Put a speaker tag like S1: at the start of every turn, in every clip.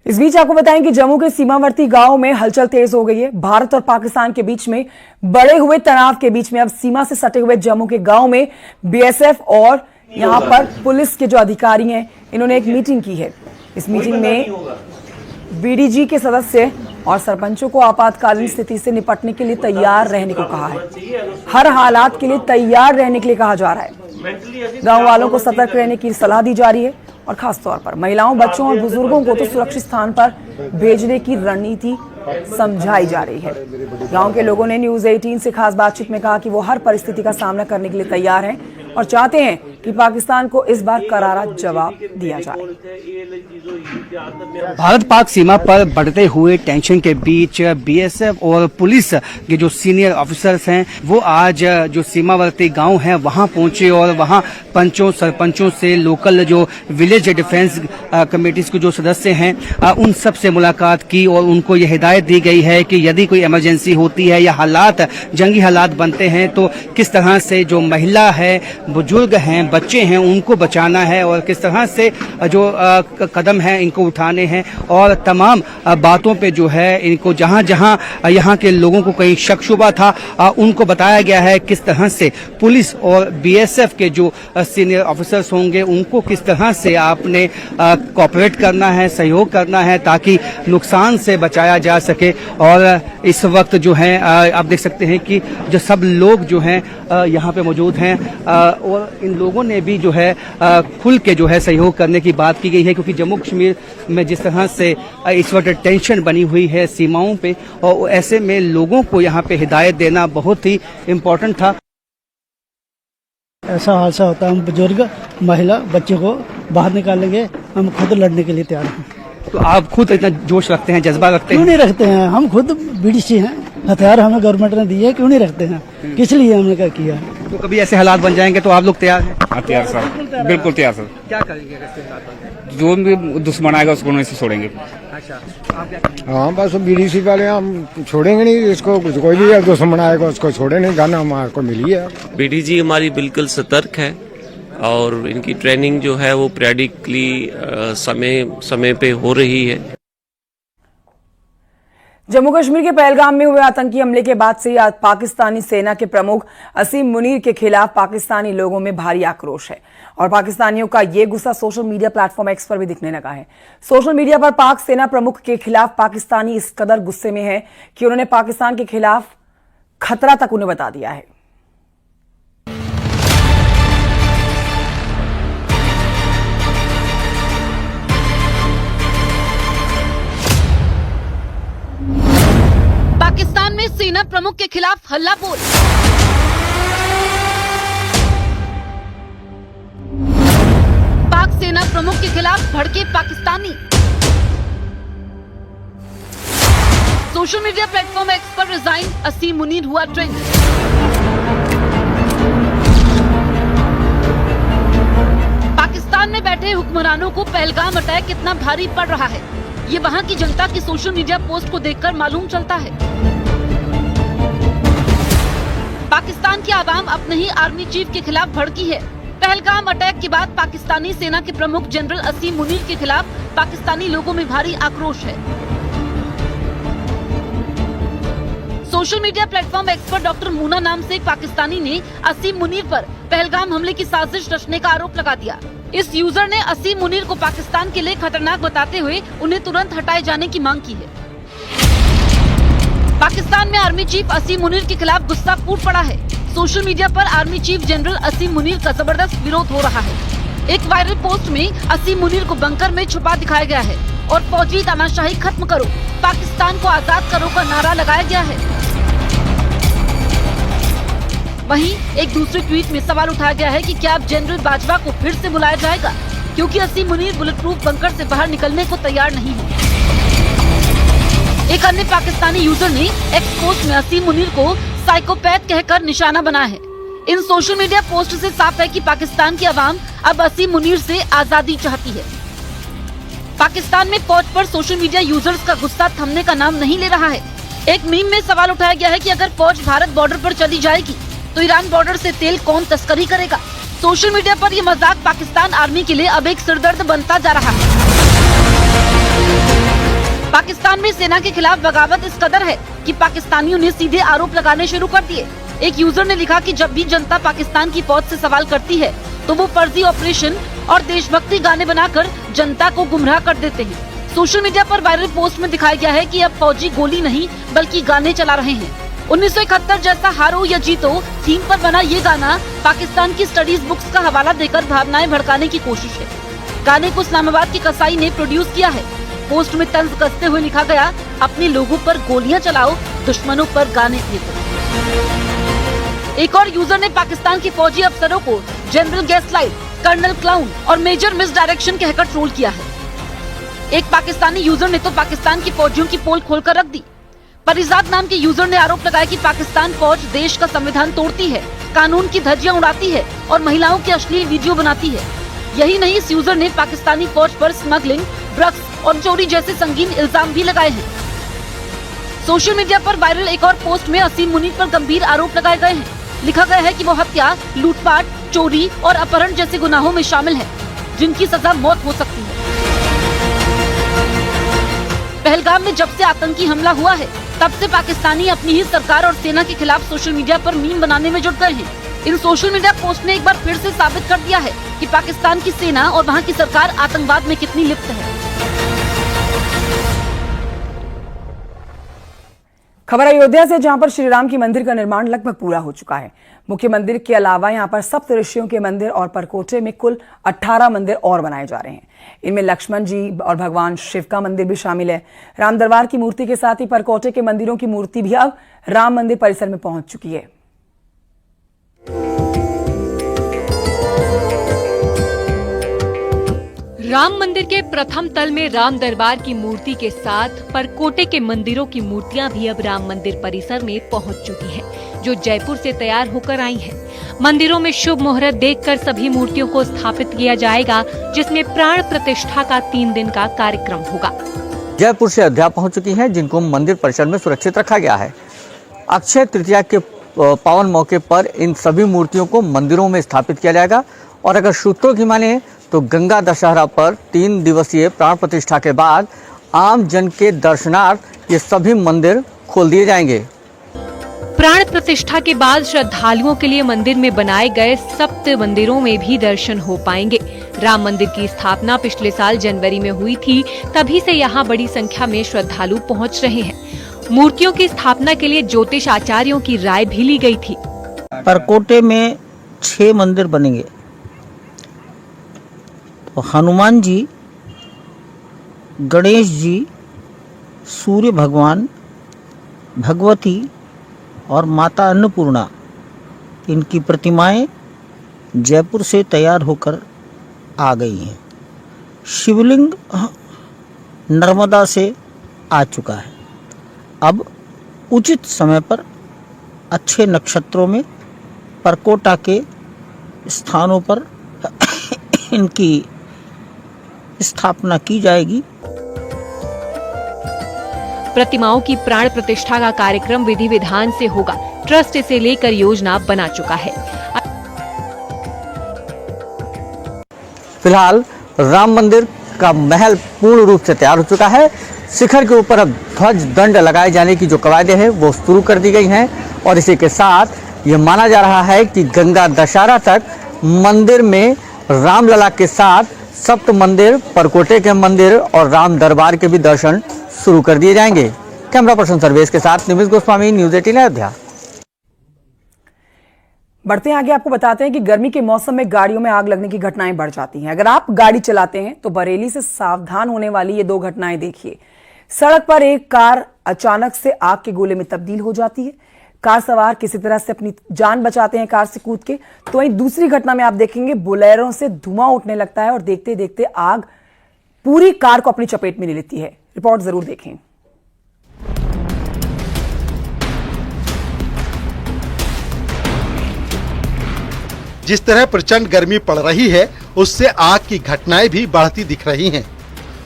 S1: इस बीच आपको बताएं कि जम्मू के सीमावर्ती गांव में हलचल तेज हो गई है। भारत और पाकिस्तान के बीच में बढ़े हुए तनाव के बीच में अब सीमा से सटे हुए जम्मू के गांव में बीएसएफ और यहां पर पुलिस के जो अधिकारी हैं, इन्होंने एक मीटिंग की है। इस मीटिंग में बीडीजी के सदस्य और सरपंचों को आपातकालीन स्थिति से निपटने के लिए तैयार रहने को कहा है। हर हालात के लिए तैयार रहने के लिए कहा जा रहा है। गांव वालों को सतर्क रहने की सलाह दी जा रही है और खास तौर पर महिलाओं, बच्चों और बुजुर्गों को तो सुरक्षित स्थान पर भेजने की रणनीति समझाई जा रही है। गांव के लोगों ने न्यूज़ 18 से खास बातचीत में कहा कि वो हर परिस्थिति का सामना करने के लिए तैयार हैं और चाहते हैं कि पाकिस्तान को इस बार करारा जवाब दिया जाए।
S2: भारत पाक सीमा पर बढ़ते हुए टेंशन के बीच बीएसएफ और पुलिस के जो सीनियर ऑफिसर्स हैं वो आज जो सीमावर्ती गांव हैं वहां पहुंचे और वहां पंचों, सरपंचों से, लोकल जो विलेज डिफेंस कमेटीज के जो सदस्य हैं उन सब से मुलाकात की और उनको ये हिदायत दी गई है कि यदि कोई इमरजेंसी होती है या हालात, जंगी हालात बनते हैं तो किस तरह से जो महिला है, बुजुर्ग हैं, बच्चे हैं, उनको बचाना है और किस तरह से जो कदम है इनको उठाने हैं और तमाम बातों पे जो है इनको जहां जहां यहाँ के लोगों को कहीं शक शुबा था उनको बताया गया है किस तरह से पुलिस और बीएसएफ के जो सीनियर ऑफिसर्स होंगे उनको किस तरह से आपने कोऑपरेट करना है, सहयोग करना है ताकि नुकसान से बचाया जा सके। और इस वक्त जो है आप देख सकते हैं कि जो सब लोग जो हैं यहाँ पे मौजूद हैं और इन लोगों ने भी जो है खुल के जो है सहयोग करने की बात की गई है, क्योंकि जम्मू कश्मीर में जिस तरह से इस वक्त टेंशन बनी हुई है सीमाओं पे और ऐसे में लोगों को यहाँ पे हिदायत देना बहुत ही इम्पोर्टेंट था।
S3: ऐसा हादसा होता है, हम बुजुर्ग, महिला, बच्चे को बाहर निकालेंगे, हम खुद लड़ने के लिए तैयार हैं।
S2: तो आप खुद इतना जोश रखते हैं, जज्बा रखते हैं?
S3: क्यों नहीं रखते हैं, हम खुद बीडीसी हैं, हथियार हमें गवर्नमेंट ने दिए, क्यों नहीं रखते हैं, किस लिए हमने क्या किया है।
S2: तो कभी ऐसे हालात बन जाएंगे तो आप लोग तैयार हैं?
S4: तैयार सर, बिल्कुल तैयार सर।
S2: क्या करेंगे अगर हालात बन जाए?
S4: जो भी दुश्मन आएगा उसको नहीं छोड़ेंगे।
S2: अच्छा, आप क्या करेंगे?
S5: हाँ, बस बीडीसी वाले हम छोड़ेंगे नहीं इसको, कोई भी दुश्मन आएगा उसको छोड़े नहीं, गाना हमारे को मिली है।
S6: बीडीजी हमारी बिल्कुल सतर्क है और इनकी ट्रेनिंग जो है वो पीरियडिकली समय पे हो रही है।
S1: जम्मू कश्मीर के पहलगाम में हुए आतंकी हमले के बाद से आज पाकिस्तानी सेना के प्रमुख असीम मुनीर के खिलाफ पाकिस्तानी लोगों में भारी आक्रोश है और पाकिस्तानियों का ये गुस्सा सोशल मीडिया प्लेटफॉर्म एक्स पर भी दिखने लगा है। सोशल मीडिया पर पाक सेना प्रमुख के खिलाफ पाकिस्तानी इस कदर गुस्से में है कि उन्होंने पाकिस्तान के खिलाफ खतरा तक उन्हें बता दिया है।
S7: पाकिस्तान में सेना प्रमुख के खिलाफ हल्ला बोल। पाक सेना प्रमुख के खिलाफ भड़के Pakistani. Social media platform x पर रिजाइन असीम मुनीर हुआ ट्रेंड। पाकिस्तान में बैठे हुक्मरानों को पहलगाम अटैक कितना भारी पड़ रहा है, ये वहाँ की जनता की सोशल मीडिया पोस्ट को देखकर मालूम चलता है। पाकिस्तान की आवाम अपने ही आर्मी चीफ के खिलाफ भड़की है। पहलगाम अटैक के बाद पाकिस्तानी सेना के प्रमुख जनरल असीम मुनीर के खिलाफ पाकिस्तानी लोगों में भारी आक्रोश है। सोशल मीडिया प्लेटफॉर्म एक्स पर डॉक्टर मूना नाम से एक पाकिस्तानी ने असीम मुनीर पर पहलगाम हमले की साजिश रचने का आरोप लगा दिया। इस यूजर ने असीम मुनीर को पाकिस्तान के लिए खतरनाक बताते हुए उन्हें तुरंत हटाए जाने की मांग की है। पाकिस्तान में आर्मी चीफ असीम मुनीर के खिलाफ गुस्सा फूट पड़ा है। सोशल मीडिया पर आर्मी चीफ जनरल असीम मुनीर का जबरदस्त विरोध हो रहा है। एक वायरल पोस्ट में असीम मुनीर को बंकर में छुपा दिखाया गया है और फौजी तानाशाही खत्म करो, पाकिस्तान को आजाद करो का नारा लगाया गया है। वहीं एक दूसरे ट्वीट में सवाल उठाया गया है कि क्या अब जनरल बाजवा को फिर से बुलाया जाएगा, क्योंकि असीम मुनीर बुलेट प्रूफ बंकर से बाहर निकलने को तैयार नहीं है। एक अन्य पाकिस्तानी यूजर ने एक्स पोस्ट में असीम मुनीर को साइकोपैथ कहकर निशाना बनाया है। इन सोशल मीडिया पोस्ट से साफ है कि पाकिस्तान की आवाम अब असीम मुनीर से आजादी चाहती है। पाकिस्तान में फौज पर सोशल मीडिया यूजर्स का गुस्सा थमने का नाम नहीं ले रहा है। एक मीम में सवाल उठाया गया है कि अगर फौज भारत बॉर्डर पर चली जाएगी तो ईरान बॉर्डर से तेल कौन तस्करी करेगा। सोशल मीडिया पर ये मजाक पाकिस्तान आर्मी के लिए अब एक सिरदर्द बनता जा रहा है। पाकिस्तान में सेना के खिलाफ बगावत इस कदर है कि पाकिस्तानियों ने सीधे आरोप लगाने शुरू कर दिए। एक यूजर ने लिखा कि जब भी जनता पाकिस्तान की फौज से सवाल करती है तो वो फर्जी ऑपरेशन और देशभक्ति गाने बनाकर जनता को गुमराह कर देते हैं। सोशल मीडिया पर वायरल पोस्ट में दिखाया गया है कि अब फौजी गोली नहीं बल्कि गाने चला रहे हैं। 1971 जैसा हारो या जीतो थीम पर बना ये गाना पाकिस्तान की स्टडीज बुक्स का हवाला देकर भावनाएं भड़काने की कोशिश है। गाने को इस्लामाबाद की कसाई ने प्रोड्यूस किया है। पोस्ट में तंज कसते हुए लिखा गया, अपने लोगों पर गोलियां चलाओ, दुश्मनों पर गाने फेंको। एक और यूजर ने पाकिस्तान के फौजी अफसरों को जनरल गैसलाइट, कर्नल क्लाउन और मेजर मिसडायरेक्शन कहकर ट्रोल किया है। एक पाकिस्तानी यूजर ने तो पाकिस्तान की फौजियों की पोल खोलकर रख दी। परिजाद नाम के यूजर ने आरोप लगाया कि पाकिस्तान फौज देश का संविधान तोड़ती है, कानून की धज्जियां उड़ाती है और महिलाओं की अश्लील वीडियो बनाती है। यही नहीं, इस यूजर ने पाकिस्तानी फौज पर स्मगलिंग, ड्रग्स और चोरी जैसे संगीन इल्जाम भी लगाए हैं। सोशल मीडिया पर वायरल एक और पोस्ट में असीम मुनीर पर गंभीर आरोप लगाए गए हैं। लिखा गया है कि वो हत्या, लूटपाट, चोरी और अपहरण जैसे गुनाहों में शामिल है, जिनकी सजा मौत हो सकती है। पहलगाम में जब से आतंकी हमला हुआ है, तब से पाकिस्तानी अपनी ही सरकार और सेना के खिलाफ सोशल मीडिया पर मीम बनाने में जुट गए हैं। इन सोशल मीडिया पोस्ट ने एक बार फिर से साबित कर दिया है कि पाकिस्तान की सेना और वहां की सरकार आतंकवाद में कितनी लिप्त है।
S1: खबर अयोध्या से, जहां पर श्री राम की मंदिर का निर्माण लगभग पूरा हो चुका है। मुख्य मंदिर के अलावा यहां पर सप्त ऋषियों के मंदिर और परकोटे में कुल 18 मंदिर और बनाए जा रहे हैं। इनमें लक्ष्मण जी और भगवान शिव का मंदिर भी शामिल है। राम दरबार की मूर्ति के साथ ही परकोटे के मंदिरों की मूर्ति भी अब राम मंदिर परिसर में पहुंच चुकी है।
S8: राम मंदिर के प्रथम तल में राम दरबार की मूर्ति के साथ परकोटे के मंदिरों की मूर्तियां भी अब राम मंदिर परिसर में पहुंच चुकी हैं, जो जयपुर से तैयार होकर आई हैं। मंदिरों में शुभ मुहूर्त देखकर सभी मूर्तियों को स्थापित किया जाएगा, जिसमें प्राण प्रतिष्ठा का 3 दिन का कार्यक्रम होगा।
S2: जयपुर से अयोध्या पहुंच चुकी हैं, जिनको मंदिर परिसर में सुरक्षित रखा गया है। अक्षय तृतीया के पावन मौके पर इन सभी मूर्तियों को मंदिरों में स्थापित किया जाएगा और अगर सूत्रों की माने तो गंगा दशहरा पर 3 दिवसीय प्राण प्रतिष्ठा के बाद आम जन के दर्शनार्थ ये सभी मंदिर खोल दिए जाएंगे।
S8: प्राण प्रतिष्ठा के बाद श्रद्धालुओं के लिए मंदिर में बनाए गए सप्त मंदिरों में भी दर्शन हो पाएंगे। राम मंदिर की स्थापना पिछले साल जनवरी में हुई थी, तभी से यहाँ बड़ी संख्या में श्रद्धालु पहुँच रहे हैं। मूर्तियों की स्थापना के लिए ज्योतिष आचार्यों की राय भी ली गई थी।
S9: परकोटे में 6 मंदिर बनेंगे। तो हनुमान जी, गणेश जी, सूर्य भगवान, भगवती और माता अन्नपूर्णा, इनकी प्रतिमाएं जयपुर से तैयार होकर आ गई हैं। शिवलिंग नर्मदा से आ चुका है। अब उचित समय पर अच्छे नक्षत्रों में परकोटा के स्थानों पर इनकी स्थापना की जाएगी।
S8: प्रतिमाओं की प्राण प्रतिष्ठा का कार्यक्रम विधि विधान से होगा। ट्रस्ट इसे लेकर योजना बना चुका है।
S2: फिलहाल राम मंदिर का महल पूर्ण रूप से तैयार हो चुका है। शिखर के ऊपर अब ध्वज दंड लगाए जाने की जो कवायदें हैं वो शुरू कर दी गई हैं और इसी के साथ ये माना जा रहा है कि गंगा दशहरा तक मंदिर में रामलला के साथ सप्त मंदिर, परकोटे के मंदिर और राम दरबार के भी दर्शन शुरू कर दिए जाएंगे। कैमरा पर्सन सर्वेश के साथ निमिष गोस्वामी, न्यूज़ 18 अयोध्या।
S1: बढ़ते हैं आगे, आपको बताते हैं कि गर्मी के मौसम में गाड़ियों में आग लगने की घटनाएं बढ़ जाती हैं। अगर आप गाड़ी चलाते हैं तो बरेली से सावधान होने वाली ये 2 घटनाएं देखिए। सड़क पर एक कार अचानक से आग के गोले में तब्दील हो जाती है। कार सवार किसी तरह से अपनी जान बचाते हैं कार से कूद के। तो वहीं दूसरी घटना में आप देखेंगे बोलेरो से धुआं उठने लगता है और देखते देखते आग पूरी कार को अपनी चपेट में ले लेती है। रिपोर्ट जरूर देखें।
S10: जिस तरह प्रचंड गर्मी पड़ रही है, उससे आग की घटनाएं भी बढ़ती दिख रही हैं।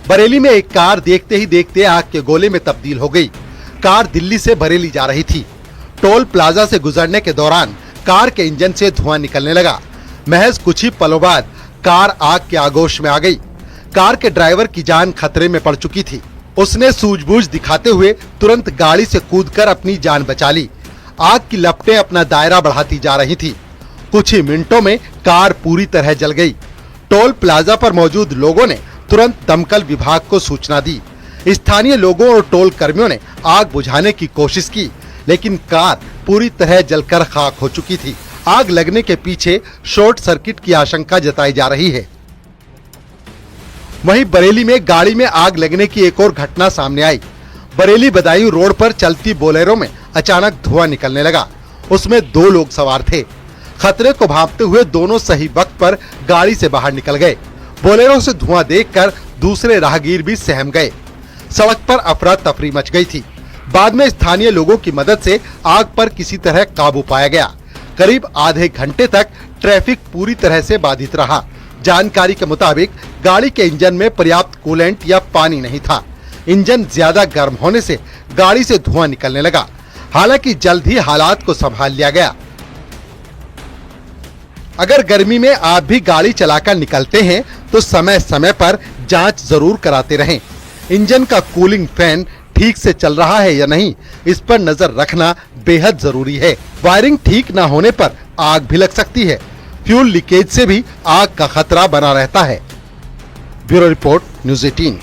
S10: बरेली में एक कार देखते ही देखते आग के गोले में तब्दील हो गई। कार दिल्ली से बरेली जा रही थी। टोल प्लाजा से गुजरने के दौरान कार के इंजन से धुआं निकलने लगा। महज कुछ ही पलों बाद कार आग के आगोश में आ गई। कार के ड्राइवर की जान खतरे में पड़ चुकी थी। उसने सूझबूझ दिखाते हुए तुरंत गाड़ी से कूदकर अपनी जान बचा ली। आग की लपटें अपना दायरा बढ़ाती जा रही थी। कुछ ही मिनटों में कार पूरी तरह जल गई। टोल प्लाजा पर मौजूद लोगों ने तुरंत दमकल विभाग को सूचना दी। स्थानीय लोगों और टोल कर्मियों ने आग बुझाने की कोशिश की, लेकिन कार पूरी तरह जलकर खाक हो चुकी थी। आग लगने के पीछे शॉर्ट सर्किट की आशंका जताई जा रही है। वहीं बरेली में गाड़ी में आग लगने की एक और घटना सामने आई। बरेली बदायूं रोड पर चलती बोलेरो में अचानक धुआं निकलने लगा। उसमें 2 लोग सवार थे। खतरे को भांपते हुए दोनों सही वक्त पर गाड़ी से बाहर निकल गए। बोलेरो से धुआं देखकर दूसरे राहगीर भी सहम गए। सड़क पर अफरा तफरी मच गई थी। बाद में स्थानीय लोगों की मदद से आग पर किसी तरह काबू पाया गया। करीब आधे घंटे तक ट्रैफिक पूरी तरह से बाधित रहा। जानकारी के मुताबिक गाड़ी के इंजन में पर्याप्त कूलेंट या पानी नहीं था। इंजन ज्यादा गर्म होने से गाड़ी से धुआं निकलने लगा। हालांकि जल्द ही हालात को संभाल लिया गया। अगर गर्मी में आप भी गाड़ी चलाकर निकलते हैं तो समय समय पर जांच जरूर कराते रहें। इंजन का कूलिंग फैन ठीक से चल रहा है या नहीं, इस पर नजर रखना बेहद जरूरी है। वायरिंग ठीक न होने पर आग भी लग सकती है। फ्यूल लीकेज से भी आग का खतरा बना रहता है। Bureau report, news 18।